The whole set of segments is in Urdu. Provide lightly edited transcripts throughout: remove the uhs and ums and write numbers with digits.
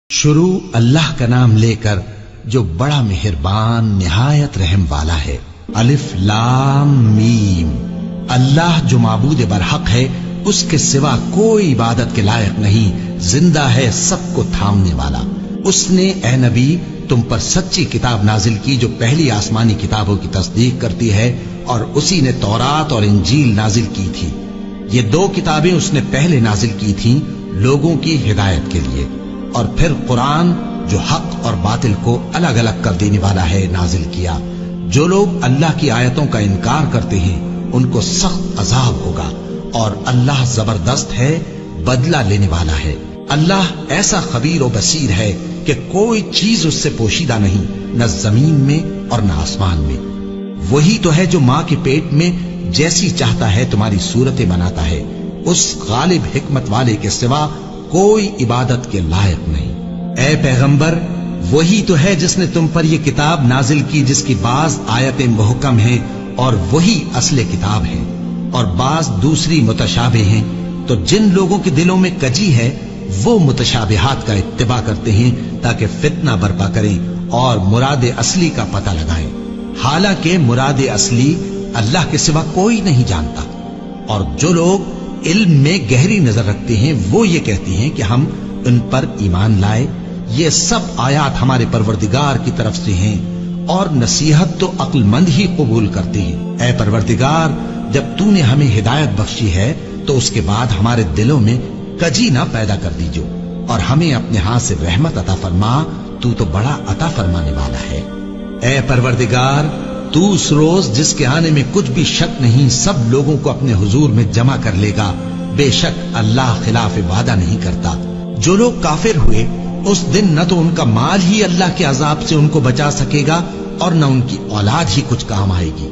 شروع اللہ کا نام لے کر جو بڑا مہربان نہایت رحم والا ہے۔ الف لام میم۔ اللہ جو معبود برحق ہے، اس کے سوا کوئی عبادت کے لائق نہیں، زندہ ہے، سب کو تھامنے والا۔ اس نے اے نبی تم پر سچی کتاب نازل کی جو پہلی آسمانی کتابوں کی تصدیق کرتی ہے، اور اسی نے تورات اور انجیل نازل کی تھی۔ یہ دو کتابیں اس نے پہلے نازل کی تھیں لوگوں کی ہدایت کے لیے، اور پھر قرآن جو حق اور باطل کو الگ الگ کر دینے والا ہے نازل کیا۔ جو لوگ اللہ کی آیتوں کا انکار کرتے ہیں ان کو سخت عذاب ہوگا، اور اللہ زبردست ہے، بدلہ لینے والا ہے۔ اللہ ایسا خبیر و بصیر ہے کہ کوئی چیز اس سے پوشیدہ نہیں، نہ زمین میں اور نہ آسمان میں۔ وہی تو ہے جو ماں کے پیٹ میں جیسی چاہتا ہے تمہاری صورتیں بناتا ہے، اس غالب حکمت والے کے سوا کوئی عبادت کے لائق نہیں۔ اے پیغمبر، وہی تو ہے جس نے تم پر یہ کتاب نازل کی جس کی بعض آیتیں محکم ہیں اور وہی اصل کتاب ہے، اور بعض دوسری متشابہ ہیں۔ تو جن لوگوں کے دلوں میں کجی ہے وہ متشابہات کا اتباع کرتے ہیں تاکہ فتنہ برپا کریں اور مراد اصلی کا پتہ لگائیں، حالانکہ مراد اصلی اللہ کے سوا کوئی نہیں جانتا۔ اور جو لوگ علم میں گہری نظر رکھتے ہیں وہ یہ کہتے ہیں کہ ہم ان پر ایمان لائے۔ یہ سب آیات ہمارے پروردگار کی طرف سے ہیں، اور نصیحت تو عقل مند ہی قبول کرتے ہیں۔ اے پروردگار، جب تو نے ہمیں ہدایت بخشی ہے تو اس کے بعد ہمارے دلوں میں کجی نہ پیدا کر دیجو، اور ہمیں اپنے ہاتھ سے رحمت عطا فرما، تو بڑا عطا فرمانے والا ہے۔ اے پروردگار، تو اس روز جس کے آنے میں کچھ بھی شک نہیں سب لوگوں کو اپنے حضور میں جمع کر لے گا، بے شک اللہ خلاف وعدہ نہیں کرتا۔ جو لوگ کافر ہوئے اس دن نہ تو ان کا مال ہی اللہ کے عذاب سے ان کو بچا سکے گا اور نہ ان کی اولاد ہی کچھ کام آئے گی،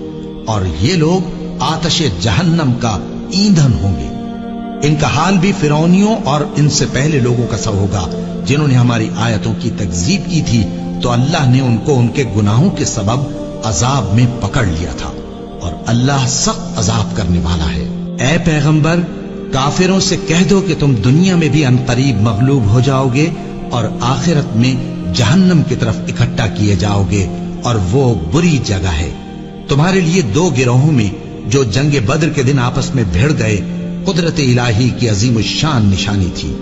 اور یہ لوگ آتش جہنم کا ایندھن ہوں گے۔ ان کا حال بھی فرعونیوں اور ان سے پہلے لوگوں کا سا ہوگا جنہوں نے ہماری آیتوں کی تکذیب کی تھی، تو اللہ نے ان کو ان کے گناہوں کے سبب عذاب میں پکڑ لیا تھا، اور اللہ سخت عذاب کرنے والا ہے۔ اے پیغمبر، کافروں سے کہہ دو کہ تم دنیا میں بھی عنقریب مغلوب ہو جاؤ گے اور آخرت میں جہنم کی طرف اکٹھا کیے جاؤ گے، اور وہ بری جگہ ہے۔ تمہارے لیے دو گروہوں میں جو جنگ بدر کے دن آپس میں بھیڑ گئے قدرت الہی کی عظیم الشان نشانی تھی۔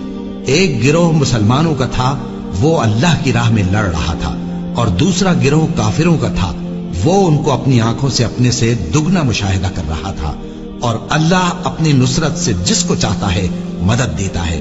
ایک گروہ مسلمانوں کا تھا، وہ اللہ کی راہ میں لڑ رہا تھا، اور دوسرا گروہ کافروں کا تھا، وہ ان کو اپنی آنکھوں سے اپنے سے دگنا مشاہدہ کر رہا تھا۔ اور اللہ اپنی نصرت سے جس کو چاہتا ہے مدد دیتا ہے۔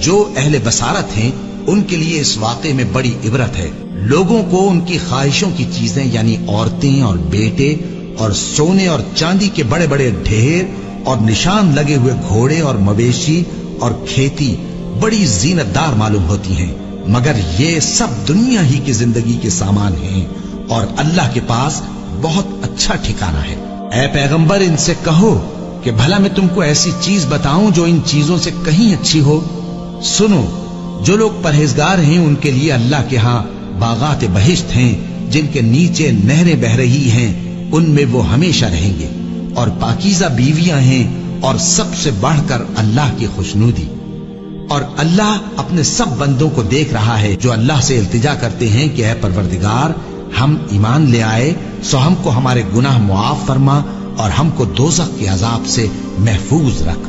جو اہل بصارت ہیں ان کے لیے اس واقعے میں بڑی عبرت ہے۔ لوگوں کو ان کی خواہشوں کی چیزیں یعنی عورتیں اور بیٹے اور سونے اور چاندی کے بڑے بڑے ڈھیر اور نشان لگے ہوئے گھوڑے اور مویشی اور کھیتی بڑی زینت دار معلوم ہوتی ہیں، مگر یہ سب دنیا ہی کی زندگی کے سامان ہیں، اور اللہ کے پاس بہت اچھا ٹھکانہ ہے۔ اے پیغمبر، ان سے کہو کہ بھلا میں تم کو ایسی چیز بتاؤں جو ان چیزوں سے کہیں اچھی ہو؟ سنو، جو لوگ پرہیزگار ہیں ان کے لیے اللہ کے ہاں باغات بہشت ہیں جن کے نیچے نہریں بہ رہی ہیں، ان میں وہ ہمیشہ رہیں گے، اور پاکیزہ بیویاں ہیں، اور سب سے بڑھ کر اللہ کی خوشنودی۔ اور اللہ اپنے سب بندوں کو دیکھ رہا ہے جو اللہ سے التجا کرتے ہیں کہ اے پروردگار، ہم ایمان لے آئے سو ہم کو ہمارے گناہ معاف فرما اور ہم کو دوزخ کے عذاب سے محفوظ رکھ۔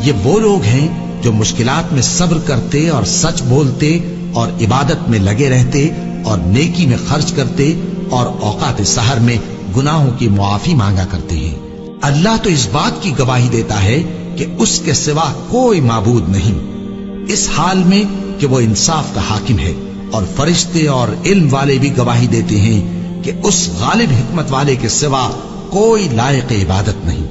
یہ وہ لوگ ہیں جو مشکلات میں صبر کرتے اور سچ بولتے اور عبادت میں لگے رہتے اور نیکی میں خرچ کرتے اور اوقات سحر میں گناہوں کی معافی مانگا کرتے ہیں۔ اللہ تو اس بات کی گواہی دیتا ہے کہ اس کے سوا کوئی معبود نہیں، اس حال میں کہ وہ انصاف کا حاکم ہے، اور فرشتے اور علم والے بھی گواہی دیتے ہیں کہ اس غالب حکمت والے کے سوا کوئی لائق عبادت نہیں۔